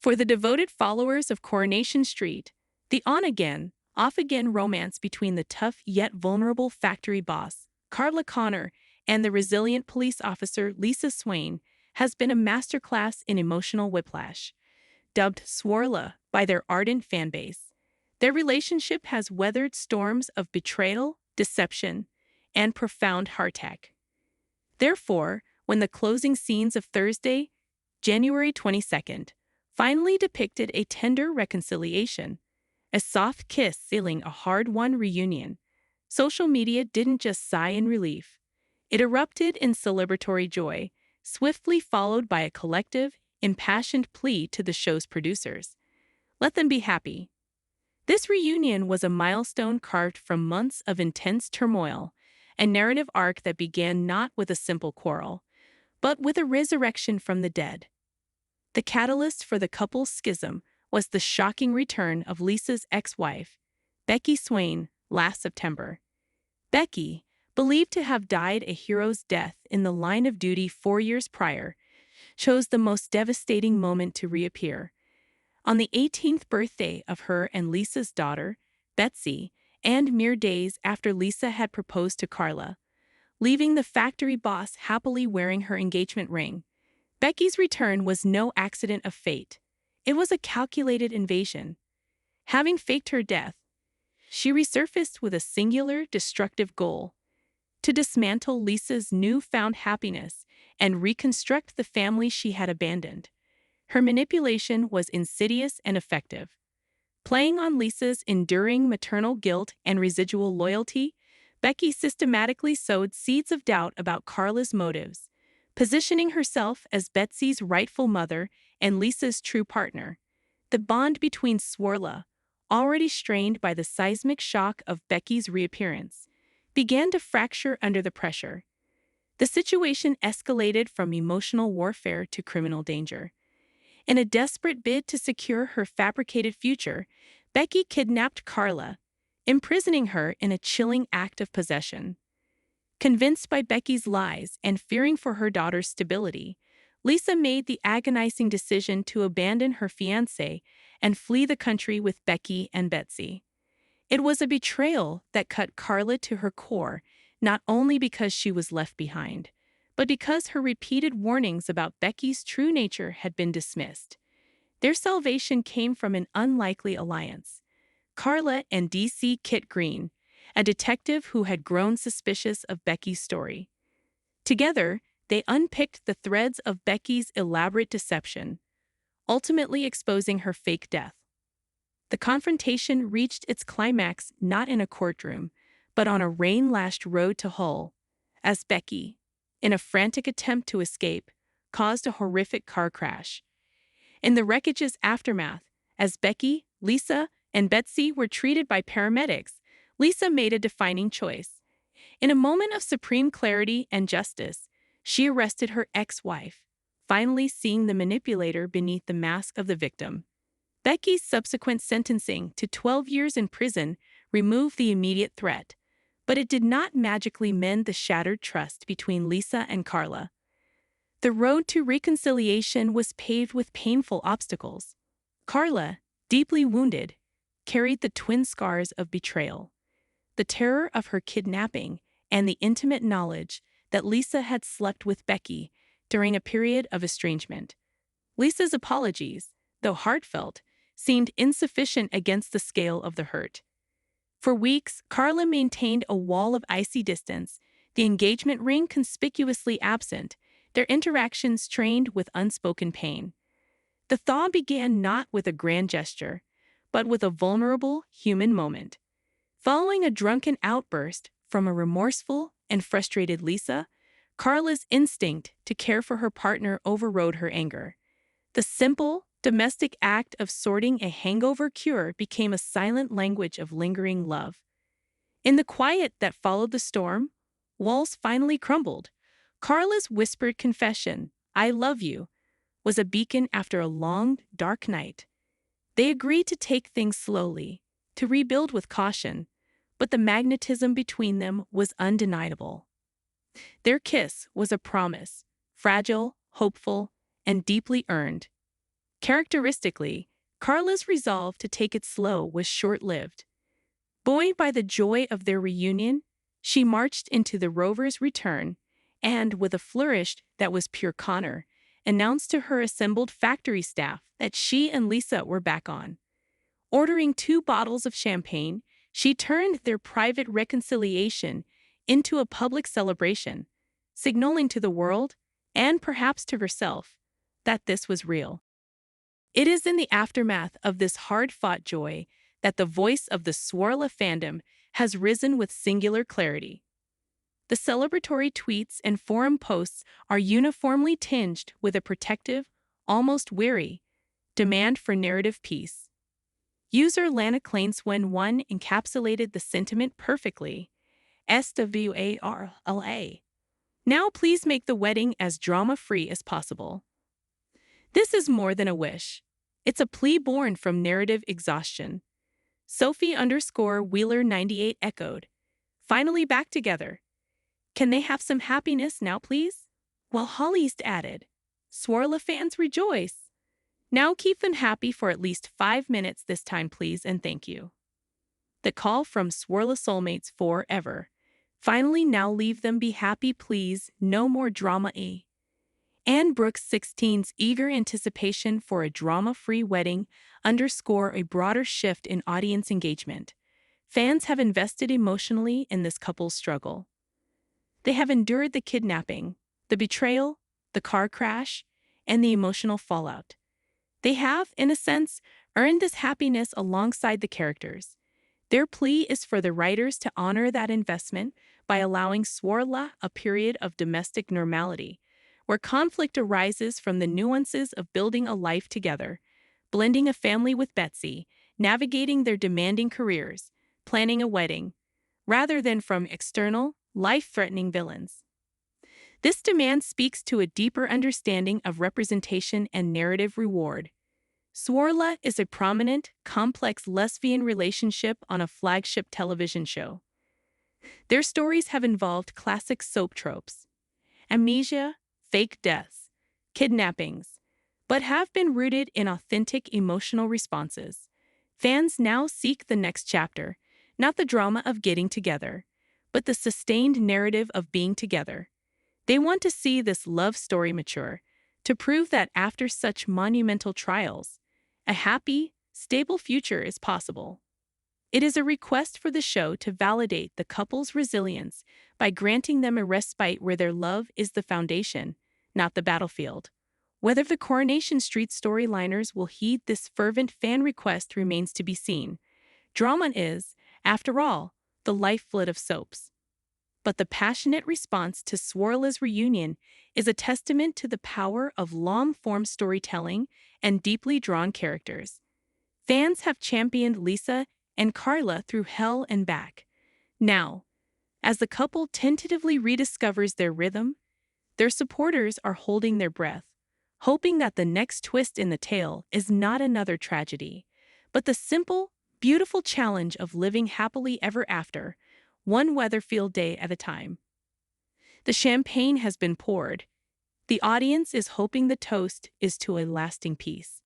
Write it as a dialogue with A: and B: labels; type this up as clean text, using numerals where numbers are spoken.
A: For the devoted followers of Coronation Street, the on-again, off-again romance between the tough yet vulnerable factory boss, Carla Connor, and the resilient police officer Lisa Swain has been a masterclass in emotional whiplash. Dubbed Swirla by their ardent fanbase, their relationship has weathered storms of betrayal, deception, and profound heartache. Therefore, when the closing scenes of Thursday, January 22nd, finally depicted a tender reconciliation, a soft kiss sealing a hard-won reunion, social media didn't just sigh in relief. It erupted in celebratory joy, swiftly followed by a collective, impassioned plea to the show's producers. Let them be happy. This reunion was a milestone carved from months of intense turmoil, a narrative arc that began not with a simple quarrel, but with a resurrection from the dead. The catalyst for the couple's schism was the shocking return of Lisa's ex-wife, Becky Swain, last September. Becky, believed to have died a hero's death in the line of duty 4 years prior, chose the most devastating moment to reappear. On the 18th birthday of her and Lisa's daughter, Betsy, and mere days after Lisa had proposed to Carla, leaving the factory boss happily wearing her engagement ring. Becky's return was no accident of fate. It was a calculated invasion. Having faked her death, she resurfaced with a singular, destructive goal: to dismantle Lisa's newfound happiness and reconstruct the family she had abandoned. Her manipulation was insidious and effective. Playing on Lisa's enduring maternal guilt and residual loyalty, Becky systematically sowed seeds of doubt about Carla's motives, positioning herself as Betsy's rightful mother and Lisa's true partner. The bond between Swirla, already strained by the seismic shock of Becky's reappearance, began to fracture under the pressure. The situation escalated from emotional warfare to criminal danger. In a desperate bid to secure her fabricated future, Becky kidnapped Carla, imprisoning her in a chilling act of possession. Convinced by Becky's lies and fearing for her daughter's stability, Lisa made the agonizing decision to abandon her fiancé and flee the country with Becky and Betsy. It was a betrayal that cut Carla to her core, not only because she was left behind, but because her repeated warnings about Becky's true nature had been dismissed. Their salvation came from an unlikely alliance: Carla and DC Kit Green, a detective who had grown suspicious of Becky's story. Together, they unpicked the threads of Becky's elaborate deception, ultimately exposing her fake death. The confrontation reached its climax not in a courtroom, but on a rain-lashed road to Hull, as Becky, in a frantic attempt to escape, caused a horrific car crash. In the wreckage's aftermath, as Becky, Lisa, and Betsy were treated by paramedics, Lisa made a defining choice. In a moment of supreme clarity and justice, she arrested her ex-wife, finally seeing the manipulator beneath the mask of the victim. Becky's subsequent sentencing to 12 years in prison removed the immediate threat, but it did not magically mend the shattered trust between Lisa and Carla. The road to reconciliation was paved with painful obstacles. Carla, deeply wounded, carried the twin scars of betrayal: the terror of her kidnapping and the intimate knowledge that Lisa had slept with Becky during a period of estrangement. Lisa's apologies, though heartfelt, seemed insufficient against the scale of the hurt. For weeks, Carla maintained a wall of icy distance, the engagement ring conspicuously absent, their interactions strained with unspoken pain. The thaw began not with a grand gesture, but with a vulnerable, human moment. Following a drunken outburst from a remorseful and frustrated Lisa, Carla's instinct to care for her partner overrode her anger. The simple, domestic act of sorting a hangover cure became a silent language of lingering love. In the quiet that followed the storm, walls finally crumbled. Carla's whispered confession, "I love you," was a beacon after a long, dark night. They agreed to take things slowly, to rebuild with caution, but the magnetism between them was undeniable. Their kiss was a promise, fragile, hopeful, and deeply earned. Characteristically, Carla's resolve to take it slow was short-lived. Buoyed by the joy of their reunion, she marched into the rover's return and, with a flourish that was pure Connor, announced to her assembled factory staff that she and Lisa were back on. Ordering 2 bottles of champagne, she turned their private reconciliation into a public celebration, signaling to the world, and perhaps to herself, that this was real. It is in the aftermath of this hard-fought joy that the voice of the Swirla fandom has risen with singular clarity. The celebratory tweets and forum posts are uniformly tinged with a protective, almost weary, demand for narrative peace. User Lana Clains when one encapsulated the sentiment perfectly. SWARLA. Now please make the wedding as drama-free as possible. This is more than a wish. It's a plea born from narrative exhaustion. Sophie_Wheeler 98 echoed. Finally back together. Can they have some happiness now, please? While Holly's added, Swirla fans rejoice. Now keep them happy for at least 5 minutes this time, please, and thank you. The call from Swirla soulmates forever. Finally, now leave them be happy, please. No more drama. Anne Brooks 16's eager anticipation for a drama-free wedding underscore a broader shift in audience engagement. Fans have invested emotionally in this couple's struggle. They have endured the kidnapping, the betrayal, the car crash, and the emotional fallout. They have, in a sense, earned this happiness alongside the characters. Their plea is for the writers to honor that investment by allowing Swirla a period of domestic normality, where conflict arises from the nuances of building a life together, blending a family with Betsy, navigating their demanding careers, planning a wedding, rather than from external, life-threatening villains. This demand speaks to a deeper understanding of representation and narrative reward. Swirla is a prominent, complex lesbian relationship on a flagship television show. Their stories have involved classic soap tropes, amnesia, fake deaths, kidnappings, but have been rooted in authentic emotional responses. Fans now seek the next chapter, not the drama of getting together, but the sustained narrative of being together. They want to see this love story mature, to prove that after such monumental trials, a happy, stable future is possible. It is a request for the show to validate the couple's resilience by granting them a respite where their love is the foundation, not the battlefield. Whether the Coronation Street storyliners will heed this fervent fan request remains to be seen. Drama is, after all, the lifeblood of soaps. But the passionate response to Swirla's reunion is a testament to the power of long-form storytelling and deeply drawn characters. Fans have championed Lisa and Carla through hell and back. Now, as the couple tentatively rediscovers their rhythm, their supporters are holding their breath, hoping that the next twist in the tale is not another tragedy, but the simple, beautiful challenge of living happily ever after, one Weatherfield day at a time. The champagne has been poured. The audience is hoping the toast is to a lasting peace.